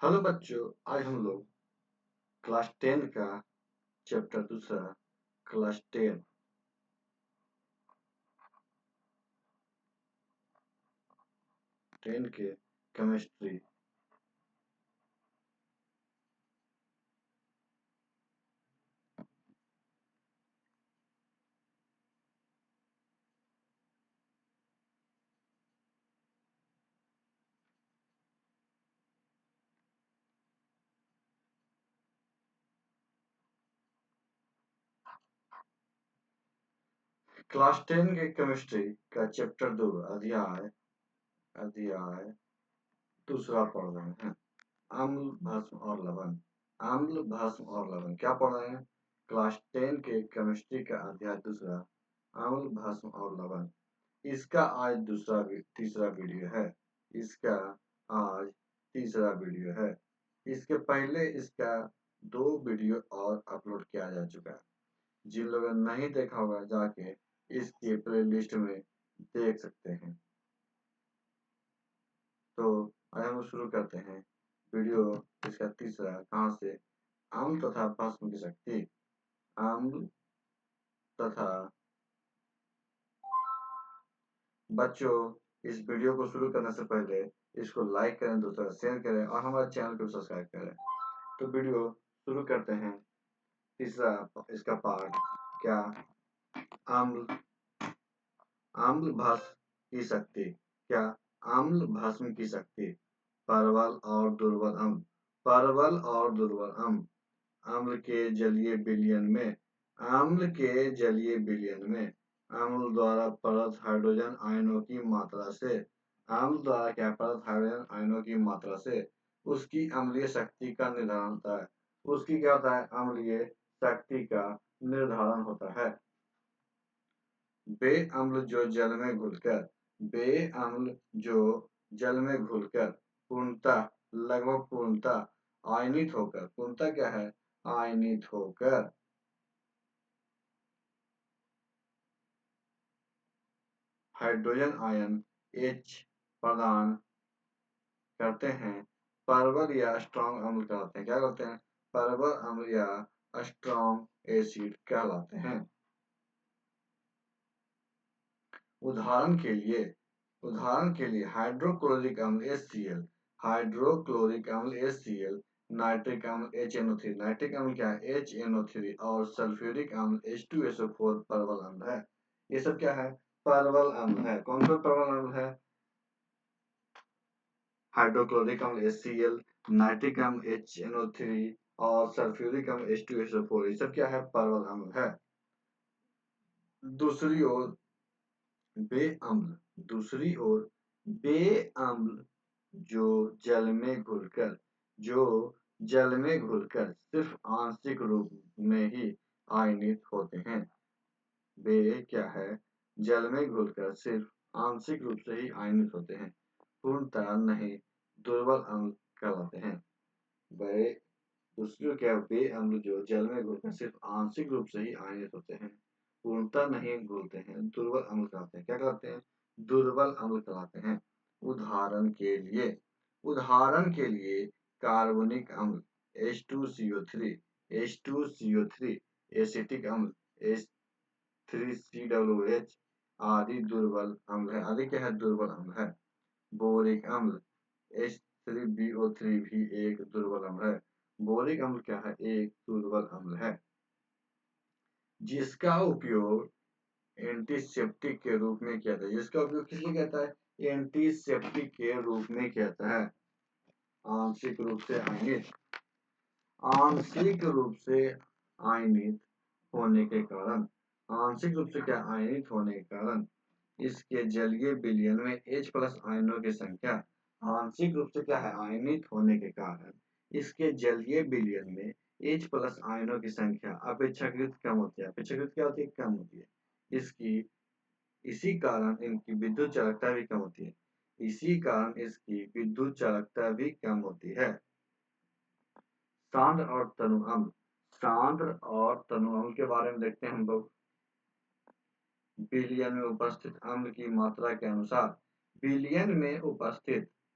Hello बच्चों, आज हम लोग क्लास 10 का चैप्टर दूसरा क्लास 10 के केमिस्ट्री क्लास 10 के केमिस्ट्री का चैप्टर 2 अध्याय अध्याय दूसरा पढ़ रहे हैं। अम्ल भस्म और लवण। अम्ल भस्म और लवण क्या पढ़ रहे हैं? क्लास 10 के केमिस्ट्री का अध्याय दूसरा अम्ल भस्म और लवण। इसका आज तीसरा वीडियो है। इसका आज तीसरा वीडियो है। इसके पहले इसका 2 वीडियो और अपलोड किया जा चुका है। जिन लोगों ने नहीं देखा होगा जाके इसके प्लेलिस्ट में देख सकते हैं। तो आज हम शुरू करते हैं वीडियो इसका तीसरा। कहाँ से? अम्ल तथा भस्म की शक्ति। अम्ल तथा बच्चों, इस वीडियो को शुरू करने से पहले इसको लाइक करें, दूसरा शेयर करें और हमारे चैनल को सब्सक्राइब करें। तो वीडियो शुरू करते हैं। तीसरा इसका पार्ट क्या? अम्ल अम्ल भस्म की शक्ति। क्या? अम्ल भस्म की शक्ति। परवल और दुर्बल अम्ल। परवल और दुर्बल अम्ल। अम्ल के जलीय विलयन में अम्ल द्वारा परत हाइड्रोजन आयनों की मात्रा से उसकी अम्लीय शक्ति का निर्धारण होता है। उसकी क्या होता है? अम्लीय शक्ति का निर्धारण होता है। वे अम्ल जो जल में घुलकर पूर्णतः आयनित होकर पूर्णतः क्या है? आयनित होकर हाइड्रोजन आयन H प्रदान करते हैं। परवल या स्ट्रॉन्ग अम्ल कहलाते हैं। क्या कहते हैं? परवल अम्ल या स्ट्रॉन्ग एसिड कहलाते हैं। उदाहरण के लिए हाइड्रोक्लोरिक अम्ल HCl, नाइट्रिक अम्ल HNO3, नाइट्रिक अम्ल क्या है? HNO3 और सल्फ्यूरिक अम्ल H2SO4 परवल अम्ल है। ये सब क्या है? परवल अम्ल है। कौन सा परवल अम्ल है? हाइड्रोक्लोरिक अम्ल HCl, नाइट्रिक अम्ल HNO3 और सल्फ्यूरिक अम्ल H2SO4। ये सब क्या है? परवल अम्ल है। दूसरी ओर वे अम्ल जो जल में घुलकर सिर्फ आंशिक रूप में ही आयनित होते हैं। वे क्या है? जल में घुलकर सिर्फ आंशिक रूप से ही आयनित होते हैं, पूर्णतः नहीं। दुर्बल अम्ल कहलाते हैं। वे दूसरी ओर क्या? वे अम्ल जो जल में घुलकर सिर्फ आंशिक रूप से ही आयनित होते हैं, पूर्णतः नहीं घुलते हैं, दुर्बल अम्ल कहलाते हैं। क्या कहलाते हैं? दुर्बल अम्ल कहलाते हैं। उदाहरण के लिए कार्बनिक अम्ल H2CO3, एसिटिक अम्ल H3COOH आदि दुर्बल अम्ल है। आदि क्या है? दुर्बल अम्ल है। बोरिक अम्ल H3BO3 भी एक दुर्बल अम्ल है। बोरिक अम्ल क्या है? एक दुर्बल अम्ल है, जिसका उपयोग एंटीसेप्टिक के रूप में किया जाता है। जिसका उपयोग किस लिए कहता है? एंटीसेप्टिक के रूप में किया जाता है। आंशिक रूप से आयनित होने के कारण इसके जलीय विलयन में H प्लस आयनों की संख्या आंशिक रूप से क्या है? आयनित होने के कारण इसके जलीय विलयन में H प्लस आयनों की संख्या अपेक्षाकृत कम होती है। अपेक्षाकृत क्या होती है? कम होती है। इसी कारण इनकी विद्युत चालकता भी कम होती है। सांद्र और तनु अम्ल के बारे में देखते हैं हम लोग। विलयन में उपस्थित अम्ल की मात्रा के अनुसार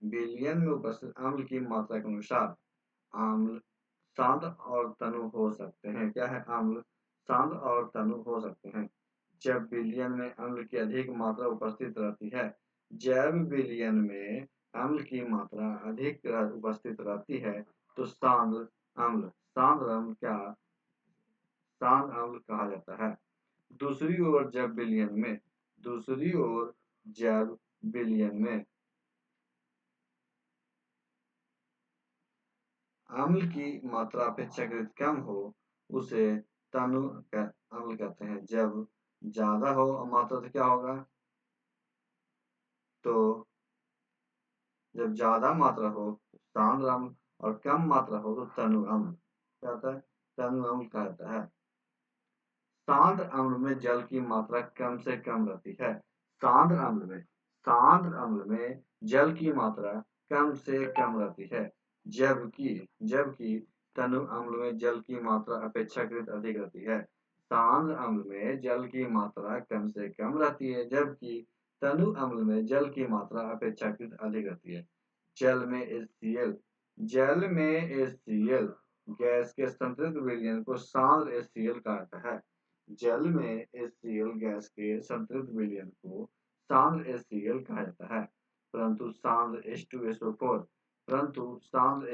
विलयन में उपस्थित अम्ल की मात्रा के अनुसार अम्ल सांद्र और तनु हो सकते हैं। क्या है? अम्ल सांद्र और तनु हो सकते हैं जब विलयन में अम्ल की अधिक मात्रा उपस्थित रहती है। जैव विलयन में अम्ल की मात्रा अधिक उपस्थित रहती है तो सांद्र अम्ल क्या सांद्र अम्ल कहा जाता है। दूसरी ओर जैव विलयन में अम्ल की मात्रा अपेक्षाकृत कम हो उसे अम्ल कहते हैं। जब ज्यादा हो मात्रा तो क्या होगा? तो जब ज्यादा मात्रा हो सांद्र अम्ल और कम मात्रा हो तो तनु अम्ल क्या होता है? तनु अम्ल कहता है। सांद्र अम्ल में जल की मात्रा कम से कम रहती है। सांद्र अम्ल में जल की मात्रा कम से कम रहती है जबकि तनु अम्ल में जल की मात्रा अपेक्षाकृत अधिक रहती है। सांद्र अम्ल में जल की मात्रा कम से कम रहती है जबकि तनु अम्ल में जल की मात्रा अपेक्षाकृत अधिक रहती है। जल में HCl गैस के संतृप्त विलयन को सांद्र HCl कहा जाता है। जल में HCl गैस के संतृप्त विलयन को सांद्र HCl कहा जाता है। परंतु सांद्र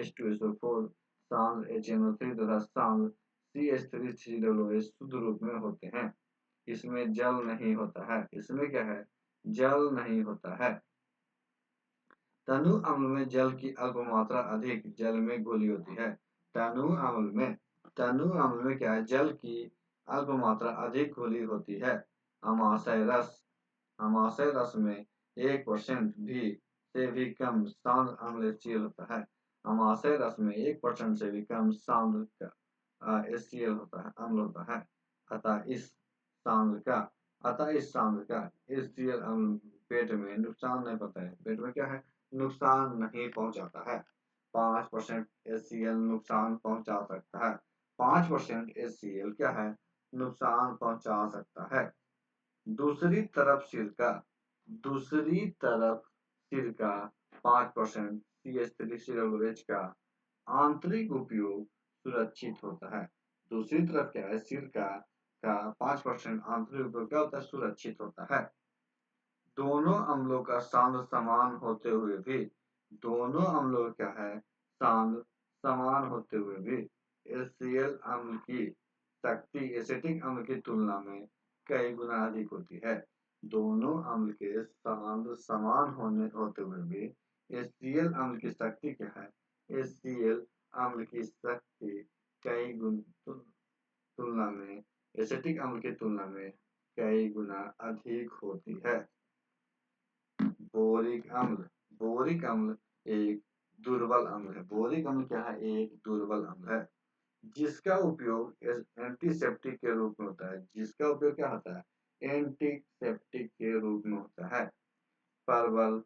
H2SO4 सांद्र HNO3 तथा सांद्र CH3COOH शुद्ध रूप में होते हैं। इसमें जल नहीं होता है। इसमें क्या है? जल नहीं होता है। तनु अम्ल में जल की अल्प मात्रा अधिक जल में घुली होती है। तनु अम्ल में क्या है? जल की अल्प मात्रा अधिक घुली होती है। अमाशय रस में 1% से भी कम सांद्र अम्ल HCl होता है। अमाशय रस में 1% से भी कम सांद्र HCl होता है, अम्ल होता है। अतः इस सांद्र का HCl अम्ल पेट में नुकसान नहीं पड़ता है। पेट में क्या है? नुकसान नहीं पहुंचाता है। 5% HCl नुकसान पहुंचा सकता है। 5% HCl क्या है? नुकसान पहुंचा सकता है। दूसरी तरफ सिरका 5% CH3COOH का आंतरिक उपयोग सुरक्षित होता है। दूसरी तरफ क्या है? सिरका का 5% आंतरिक उपयोग क्या होता है? सुरक्षित होता है। दोनों अम्लों का सांद्र समान होते हुए भी HCl अम्ल की शक्ति एसिटिक अम्ल की तुलना में कई गुना अधिक होती है। दोनों अम्ल के सांद्र समान होते हुए भी HCl अम्ल की शक्ति क्या है? HCl अम्ल की शक्ति कई तुलना में एसिटिक अम्ल की तुलना में कई गुना अधिक होती है। बोरिक अम्ल एक दुर्बल अम्ल है। बोरिक अम्ल क्या है? एक दुर्बल अम्ल है जिसका उपयोग एंटीसेप्टिक के रूप में होता है। जिसका उपयोग क्या होता है? एंटीसेप्टिक के रूप में होता है। परवल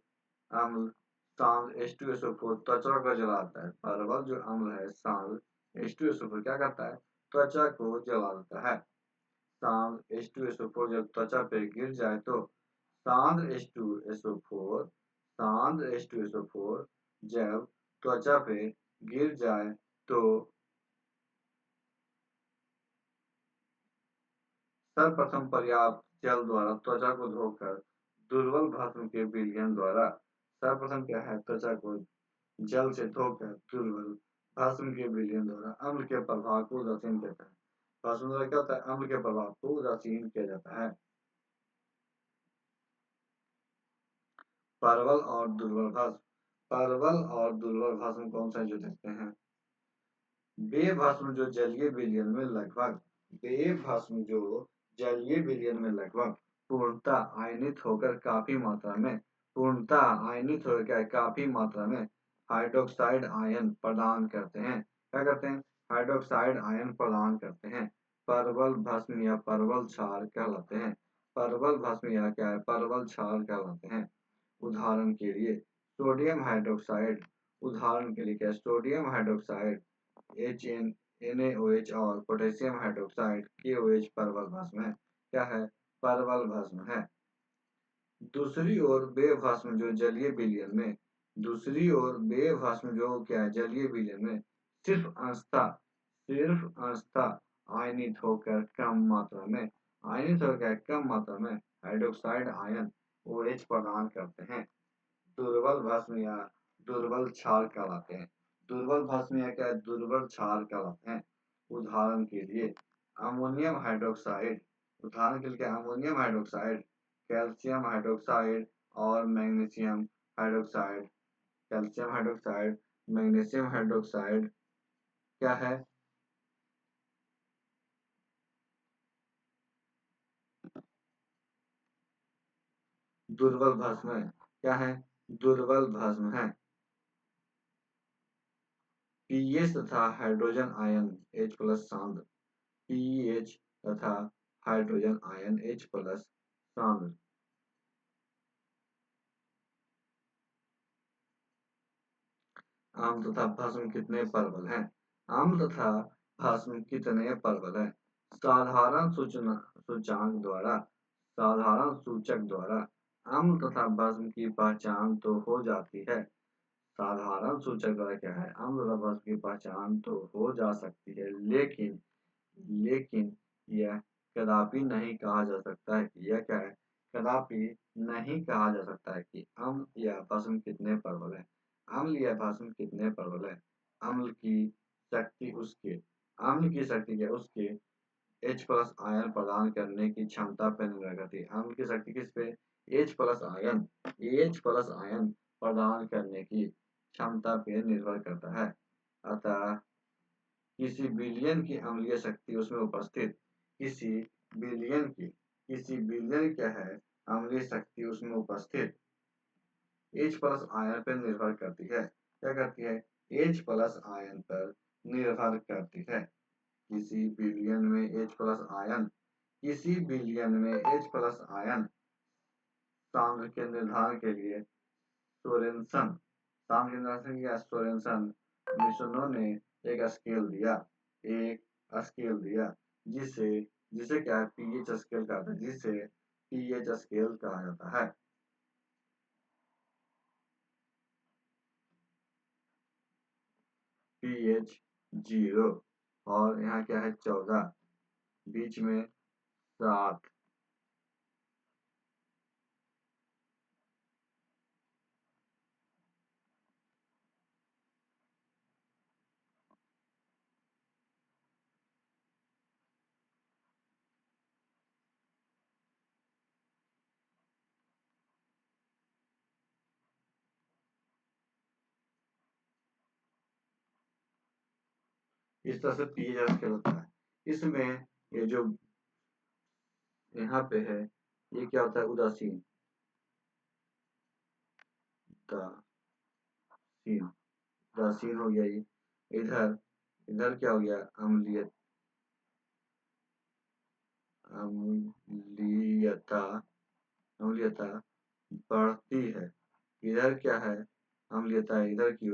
अम्ल सांद्र H2SO4 त्वचा को जलाता है। परवल जो अम्ल है सांद्र H2SO4 क्या करता है? त्वचा को जला देता है। सांद्र H2SO4 जब त्वचा पे गिर जाए तो सांद्र H2SO4 जब त्वचा पे गिर जाए तो सर्वप्रथम पर्याप्त जल द्वारा त्वचा को धोकर दुर्बल भस्म के विलयन द्वारा सर्वप्रथम क्या है? त्वचा को जल से धोकर दुर्बल भस्म के विलयन द्वारा अम्ल के प्रभाव को उदासीन कहता है। भस्म द्वारा क्या होता है? अम्ल के प्रभाव को उदासीन किया जाता है। परवल और दुर्बल भस्म कौन सा जो देखते हैं? वे भस्म जो जलीय विलयन में लगभग पूर्णतः आयनित होकर काफी मात्रा में हाइड्रोक्साइड आयन प्रदान करते हैं। क्या करते हैं? हाइड्रोक्साइड आयन प्रदान करते हैं। परवल भस्म या परवल क्षार कहलाते हैं। परवल भस्म या क्या है? परवल क्षार कहलाते हैं। उदाहरण के लिए sodium hydroxide sodium hydroxide NaOH और पोटेशियम हाइड्रोक्साइड KOH परवल भस्म है। क्या है? परवल भस्म है। दूसरी ओर वे भस्म जो जलीय विलयन में दूसरी ओर बेभस्म जो क्या है जलीय विलयन में सिर्फ अंशतः आयनित होकर कम मात्रा में हाइड्रोक्साइड आयन OH प्रदान करते हैं। दुर्बल भस्म या दुर्बल क्षार कहलाते हैं। दुर्बल भस्म या क्या दुर्बल क्षार कहलाते हैं। उदाहरण के लिए अमोनियम हाइड्रोक्साइड, उदाहरण के लिए अमोनियम हाइड्रोक्साइड, कैल्शियम हाइड्रोक्साइड और magnesium hydroxide. Calcium hydroxide, magnesium hydroxide क्या है? दुर्बल भस्म है। क्या है? दुर्बल भस्म है। पीएच तथा हाइड्रोजन आयन H प्लस सांद्र, पीएच तथा हाइड्रोजन आयन H प्लस सांद्र। आम्ल तथा भस्म कितने प्रबल हैं? आम्ल तथा भस्म कितने प्रबल हैं? साधारण सूचक द्वारा आम्ल तथा भस्म की पहचान तो हो जाती है। साधारण सूचक द्वारा क्या है? आम्ल तथा भस्म की पहचान तो हो जा सकती है, लेकिन यह कदापि नहीं कहा जा सकता है कि यह क्या है? कदापि नहीं कहा जा सकता है कि अम्ल या भस्म कितने प्रबल है। अम्ल या भस्म कितने प्रबल है? अम्ल की शक्ति उसके अम्ल की शक्ति क्या उसके H प्लस आयन प्रदान करने की क्षमता पर निर्भर करती है। अम्ल की शक्ति किस पे? H प्लस आयन प्रदान करने की क्षमता पे निर्भर करता है। अतः किसी बिलियन की अम्लीय शक्ति उसमें उपस्थित किसी किसी बिलियन क्या है अम्लीय शक्ति उसमें उपस्थित H प्लस आयन पर निर्भर करती है। क्या करती है? H प्लस आयन पर निर्भर करती है। किसी बिलियन में H प्लस आयन सांद्र के निर्धारण के लिए सोरेनसन मिशनों ने एक स्केल दिया जिसे जिसे क्या है पीएच स्केल कहा जाता है, जिसे पीएच स्केल कहा जाता है। पीएच 0 और यहाँ क्या है 14, बीच में 7। इस तरह से पीएच स्केल होता है। इसमें ये जो यहाँ पे है ये क्या होता है? उदासीन उदासीन उदासीन हो गया ये। इधर इधर क्या हो गया? अम्लीयता अम्लीयता बढ़ती है। इधर क्या है? अम्लीयता इधर की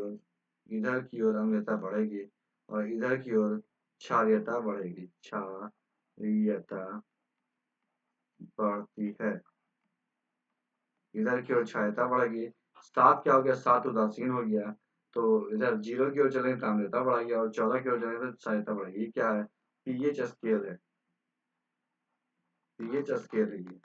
ओर अम्लीयता बढ़ेगी और इधर की ओर क्षारीयता बढ़ेगी। क्षारीयता बढ़ती है। इधर की ओर क्षारीयता बढ़ेगी। 7 क्या हो गया? 7 उदासीन हो गया। तो इधर 0 की ओर चलेंगे तो अम्लीयता बढ़ेगी और 14 की ओर चलेंगे तो क्षारीयता बढ़ेगी। ये क्या है? पीएच स्केल है। पीएच स्केल है ये।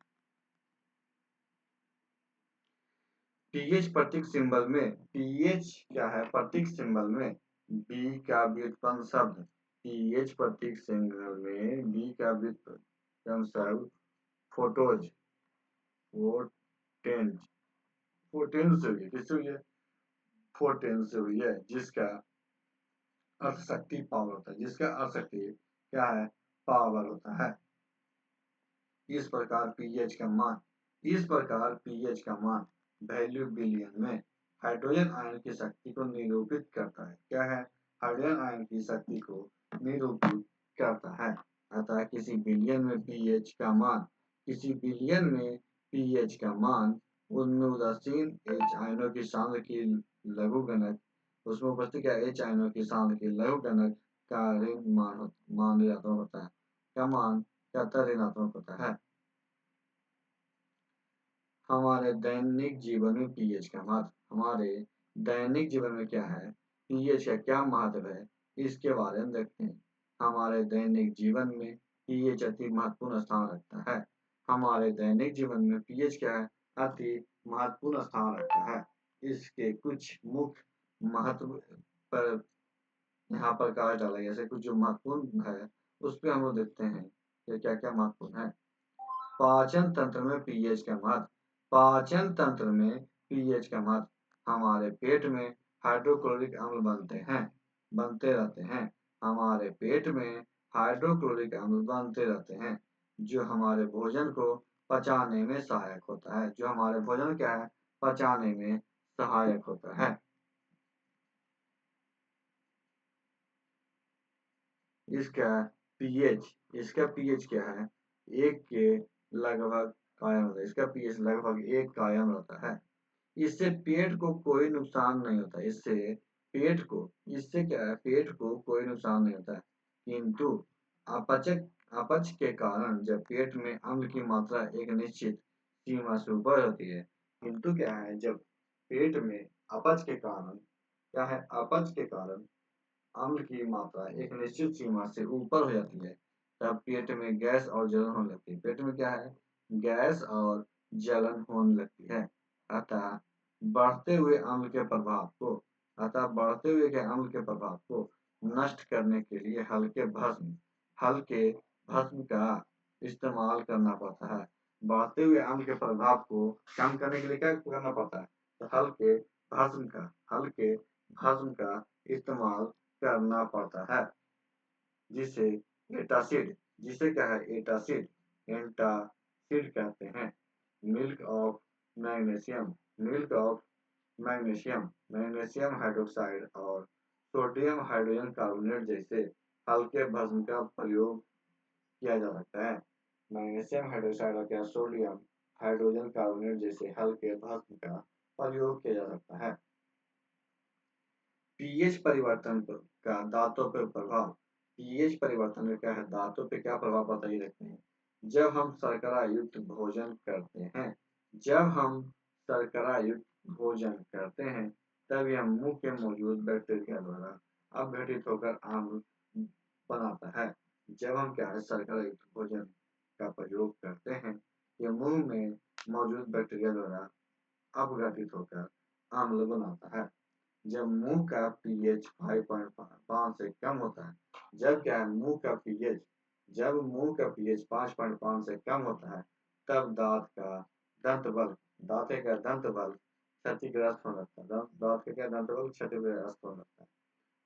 पीएच प्रतीक सिंबल में पीएच क्या है? प्रतीक सिंबल में बी का व्युत्पन्न शब्द पीएच प्रतीक सिंबल में बी का व्युत्पन्न शब्द फोटोज फोटेंज फोटेंज से हुई है। किससे हुई है? फोटेंज से हुई है, जिसका अर्थ शक्ति पावर होता है। जिसका अर्थ शक्ति क्या है? पावर होता है। इस प्रकार पीएच का मान वैल्यू बिलियन में हाइड्रोजन आयन की शक्ति को निरूपित करता है। क्या है? हाइड्रोजन आयन की शक्ति को निरूपित करता है। अतः किसी बिलियन में पीएच का मान उनमें उदासीन H आयनों की सांद्र की लघुगणक उसमें उपस्थित क्या H आयनों की सांद्र की लघुगणक का ऋण मान ऋणात्मक होता है। क्या मान क्या ऋणात्मक होता है? हमारे दैनिक जीवन में पीएच का महत्व दैनिक जीवन में क्या है, पीएच का क्या महत्व है, इसके बारे में देखते हैं। हमारे दैनिक जीवन में पीएच अति महत्वपूर्ण स्थान रखता है। हमारे दैनिक जीवन में पीएच क्या है, अति महत्वपूर्ण स्थान रखता है। इसके कुछ मुख्य महत्व पर यहाँ पर कहा डाला गया, जैसे कुछ जो महत्वपूर्ण है उस पे हम लोग देखते हैं कि क्या क्या महत्वपूर्ण है। पाचन तंत्र में पीएच का महत्व। पाचन तंत्र में पीएच का महत्व। हमारे पेट में हाइड्रोक्लोरिक अम्ल बनते रहते हैं। हमारे पेट में हाइड्रोक्लोरिक अम्ल बनते रहते हैं, जो हमारे भोजन को पचाने में सहायक होता है। जो हमारे भोजन क्या है, पचाने में सहायक होता है। इसका पीएच इसका पीएच क्या है, एक के लगभग कायम होता है। इसका पीएच लगभग एक कायम रहता है। इससे पेट को कोई नुकसान नहीं होता। इससे क्या है, पेट को कोई नुकसान नहीं होता है। किंतु अपचक अपच के कारण जब पेट में अम्ल की मात्रा एक निश्चित सीमा से ऊपर होती है, किंतु क्या है, जब पेट में अपच के कारण क्या है, अपच के कारण अम्ल की मात्रा एक निश्चित सीमा से ऊपर हो जाती है, तब पेट में गैस और जलन होने लगती है। पेट में क्या है, गैस और जलन होने लगती है। अतः बढ़ते हुए अम्ल के प्रभाव को बढ़ते हुए के अम्ल के प्रभाव को नष्ट करने के लिए हल्के भस्म का इस्तेमाल करना पड़ता है। बढ़ते हुए अम्ल के प्रभाव को कम करने के लिए क्या करना पड़ता है, तो हल्के भस्म का इस्तेमाल करना पड़ता है, जिसे एटासिड जिसे क्या है, एंटासिड कहते हैं। Milk of magnesium magnesium hydroxide और सोडियम हाइड्रोजन कार्बोनेट जैसे हल्के भस्म का प्रयोग किया जा सकता है। मैग्नीशियम हाइड्रोक्साइड और क्या, सोडियम हाइड्रोजन कार्बोनेट जैसे हल्के भस्म का प्रयोग किया जा सकता है। पीएच परिवर्तन का दांतों पर प्रभाव। पीएच परिवर्तन का क्या है, दांतों पे क्या प्रभाव पड़ता है, ये देखते हैं। जब हम शर्करा युक्त भोजन करते हैं जब हम शर्करा युक्त भोजन करते हैं तब यह मुंह के मौजूद बैक्टीरिया द्वारा अपघटित होकर अम्ल बनाता है। जब हम क्या है, शर्करा युक्त भोजन का प्रयोग करते हैं, यह मुंह में मौजूद बैक्टीरिया द्वारा अपघटित होकर अम्ल बनाता है। जब मुंह का पीएच 5.5 से कम होता है, जब मुंह का पीएच 5.5 से कम होता है, तब दंत बल का दंत बल क्षतिग्रस्त होने लगता है। दांत का क्या, दंत बल क्षतिग्रस्त होने लगता है।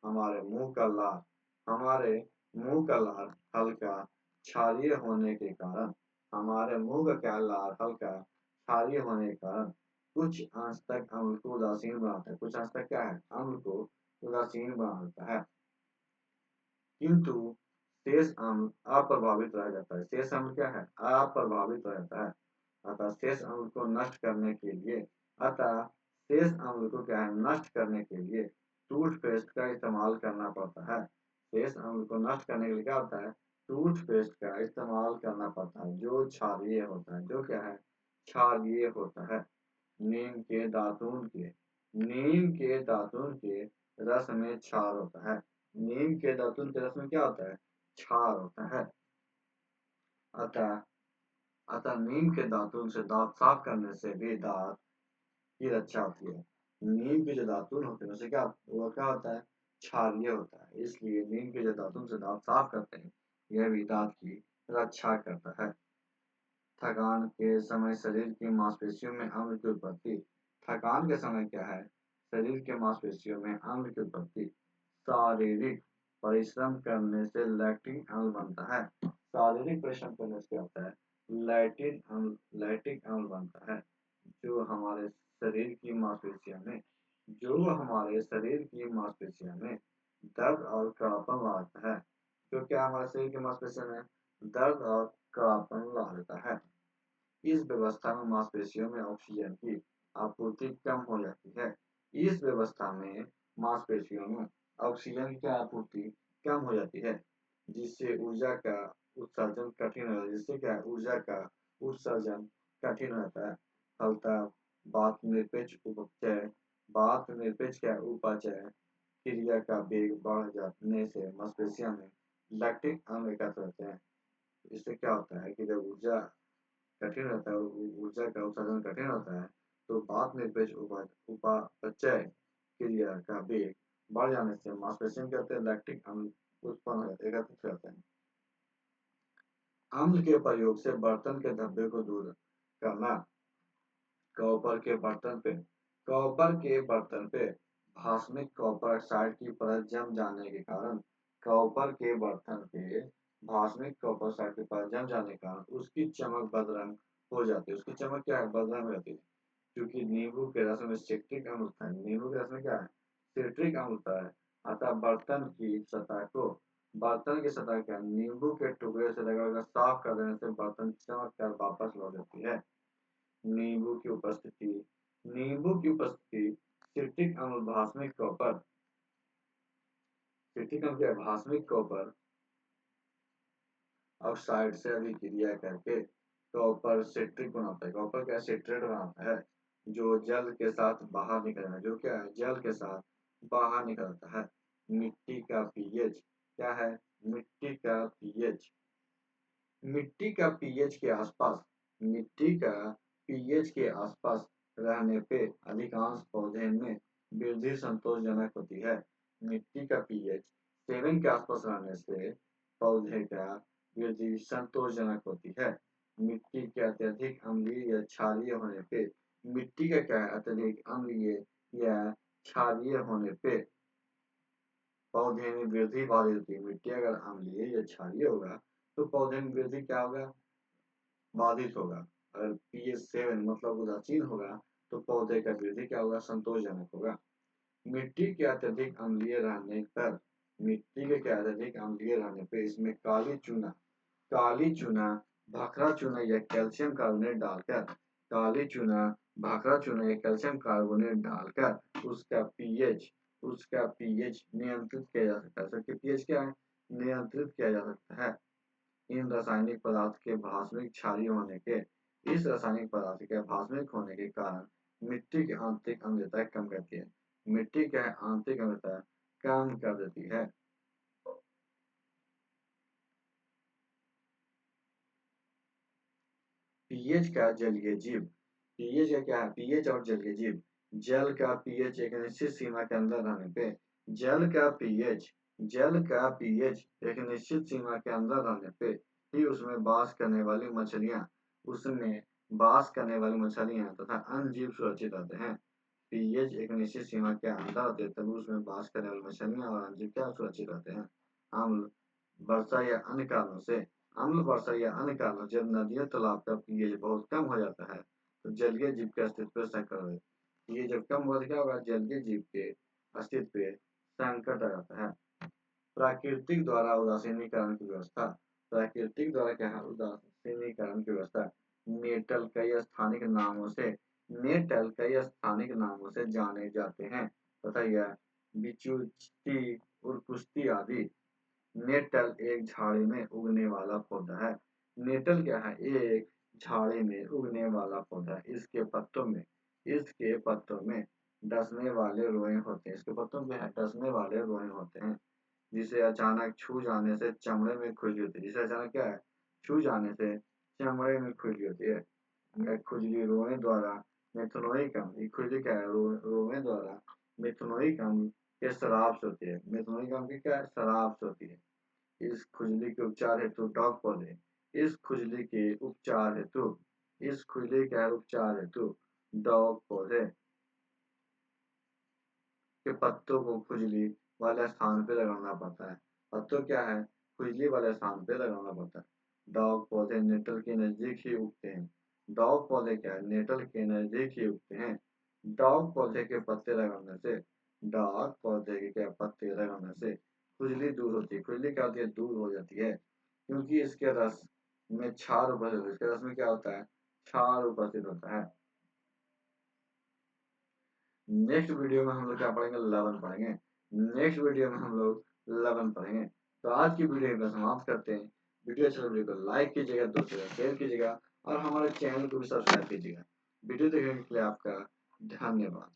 हमारे मुंह का लार हल्का क्षारीय होने के कारण हमारे मुंह का क्या, लार हल्का क्षारीय होने के कारण कुछ अंश तक अम्ल को उदासीन बनाता है। कुछ अंश तक क्या है, अम्ल को उदासीन बना देता है, किंतु शेष अम्ल अप्रभावित रह जाता है। शेष अम्ल क्या है, अप्रभावित रहता है। अतः शेष अम्ल को नष्ट करने के लिए टूथपेस्ट का इस्तेमाल करना पड़ता है। शेष अम्ल को नष्ट करने के लिए क्या होता है, टूथपेस्ट का इस्तेमाल करना पड़ता है, जो क्षारीय होता है। जो क्या है, क्षारीय होता है। नीम के दातून के रस में क्षार होता है। नीम के दातून के रस में क्या होता है, क्षार होता है। अतः अतः नीम के दातून से दांत साफ करने से भी दांत की रक्षा होती है। नीम के जो दातून होते हैं उसे क्या, वो क्या होता है, क्षारीय होता है। इसलिए नीम के जो दातून से दांत साफ करते हैं, यह भी दांत की रक्षा करता है। थकान के समय शरीर की मांसपेशियों में अम्ल की उत्पत्ति। थकान के समय क्या है, शरीर के मांसपेशियों में अम्ल की उत्पत्ति। शारीरिक परिश्रम करने से लैक्टिक अम्ल बनता है। शारीरिक परिश्रम करने से क्या होता है, लैक्टिक अम्ल बनता है, जो हमारे शरीर की मांसपेशियों में दर्द और कड़ापन लाता है। जो क्या हमारे शरीर की मांसपेशियों में दर्द और कड़ापन ला देता है। इस व्यवस्था में मांसपेशियों में ऑक्सीजन की आपूर्ति कम हो जाती है। इस व्यवस्था में मांसपेशियों में ऑक्सीजन की आपूर्ति कम हो जाती है, जिससे ऊर्जा का उत्सर्जन कठिन हो जिससे क्या ऊर्जा का उत्सर्जन कठिन होता है। फलतः बात निरपेक्ष उपचय बात निरपेक्ष क्या है? उपापचय क्रिया का वेग बढ़ जाने से मांसपेशियों में लैक्टिक अम्ल एकत्र होते हैं। इससे क्या होता है कि जब ऊर्जा कठिन रहता है, ऊर्जा का उत्सर्जन कठिन होता है, तो बात निरपेक्ष उपापचय क्रिया का वेग बढ़ जाने से मांसपेशियों के अंदर लैक्टिक अम्ल उत्पन्न हो जाते एकत्रित रहते हैं। अम्ल के प्रयोग से बर्तन के धब्बे को दूर करना। कॉपर के बर्तन पे भास्मिक कॉपर ऑक्साइड की परत जम जाने के कारण कॉपर के बर्तन पे भास्मिक कॉपर ऑक्साइड की परत जम जाने के कारण उसकी चमक बदरंग हो जाती है। उसकी चमक क्या है? बदरंग रहती है। क्योंकि नींबू के रस में सिट्रिक अम्ल होता है। नींबू के रस में क्या है? सिट्रिक अम्ल होता है। अतः बर्तन की सतह क्या नींबू के टुकड़े से लगाकर साफ कर देने से बर्तन चमक कर वापस लौट जाती है। नींबू की उपस्थिति सिट्रिक अम्ल भास्मिक कॉपर ऑक्साइड से अभिक्रिया करके कॉपर सिट्रिक बनाता है। कॉपर क्या सिट्रेट बनाता है, जो जल के साथ बाहर निकलना है। जो क्या है? जल के साथ बाहर निकलता है। मिट्टी का पीएच क्या है? मिट्टी का पीएच मिट्टी का पीएच के आसपास रहने पे अधिकांश पौधे में वृद्धि संतोषजनक होती है। मिट्टी का पीएच 7 के आसपास रहने से पौधे का वृद्धि संतोषजनक होती है। मिट्टी के अत्यधिक अम्लीय या क्षारीय होने पे मिट्टी का क्या है? अत्यधिक अम्लीय या क्षारीय होने पे पौधे में वृद्धि बाधित होती है। मिट्टी अगर अम्लीय या क्षारीय होगा तो पौधे में वृद्धि क्या होगा? बाधित होगा। अगर पीएच 7 मतलब उदासीन होगा तो पौधे का वृद्धि क्या होगा? संतोषजनक होगा। मिट्टी के अत्यधिक अम्लीय रहने पे इसमें काली चूना भखरा चूना या कैल्शियम कार्बोनेट डालकर उसका पीएच नियंत्रित किया जा सकता है। सबके पीएच क्या है? नियंत्रित किया जा सकता है। इस रासायनिक पदार्थ के भास्मिक होने के कारण मिट्टी की आंतरिक अम्लता कम करती है। मिट्टी की आंतरिक अम्लता कम कर देती है। पीएच का जलीय जीव पीएच का क्या है? पीएच और जलीय जीव जल का पीएच एक निश्चित सीमा के अंदर रहने पे जल का पीएच एक निश्चित सीमा के अंदर रहने पे ही उसमें बास करने वाली मछलियां तथा अन्य जीव सुरक्षित रहते हैं। पीएच एक निश्चित सीमा के अंदर होते हैं तभी उसमें बास करने वाली मछलियां और अन्य जीव क्या सुरक्षित रहते हैं। अम्ल वर्षा या अन्य कारणों से जब नदियों तालाब का पीएच बहुत कम हो जाता है तो जलीय जीव के अस्तित्व पर संकट हो जाता है। ये जब कम होगा तो क्या होगा? जलीय जीव के अस्तित्व पे संकट आ जाता है। प्राकृतिक द्वारा उदासीनीकरण की व्यवस्था प्राकृतिक द्वारा क्या है? उदासीनीकरण की व्यवस्था नेटल कई स्थानिक नामों से जाने जाते हैं तथा यह बिचुती और कुश्ती आदि नेटल एक झाड़ी में उगने वाला पौधा है। नेटल क्या है? एक झाड़ी में उगने वाला पौधा है। इसके पत्तों में डसने वाले रोए होते हैं। इसके पत्तों में डसने वाले रोए होते हैं जिसे अचानक छू जाने से चमड़े में खुजली होती है। जिसे अचानक क्या है? छू जाने से चमड़े में खुजली होती है। यह खुजली रोए द्वारा मेथनोइक अम्ल ये खुजली क्या है? रोए द्वारा मेथनोइक अम्ल के शराब से होती है। मेथनोइक अम्ल की क्या है? शराब से होती है। इस खुजली के उपचार हेतु डॉग पौधे इस खुजली के उपचार हेतु डॉग पौधे के पत्तों को खुजली वाले स्थान पे लगाना पड़ता है। पत्तों क्या है? खुजली वाले स्थान पे लगाना पड़ता है। डॉग पौधे नेटल के नजदीक ही उगते हैं। डॉग पौधे क्या है? नेटल के नजदीक ही उगते हैं। डॉग पौधे के पत्ते लगाने से डॉग पौधे के क्या पत्ते लगाने से खुजली दूर होती है। खुजली क्या होती है? दूर हो जाती है क्योंकि इसके रस में क्षार उपस्थित होता है। इसके रस में क्या होता है? क्षार उपस्थित होता है। नेक्स्ट वीडियो में हम लोग क्या पढ़ेंगे? लवण पढ़ेंगे। नेक्स्ट वीडियो में हम लोग लवण पढ़ेंगे। तो आज की वीडियो को समाप्त करते हैं। वीडियो अच्छा वीडियो को लाइक कीजिएगा, दोस्तों को शेयर कीजिएगा और हमारे चैनल को भी सब्सक्राइब कीजिएगा। वीडियो देखने के लिए आपका धन्यवाद।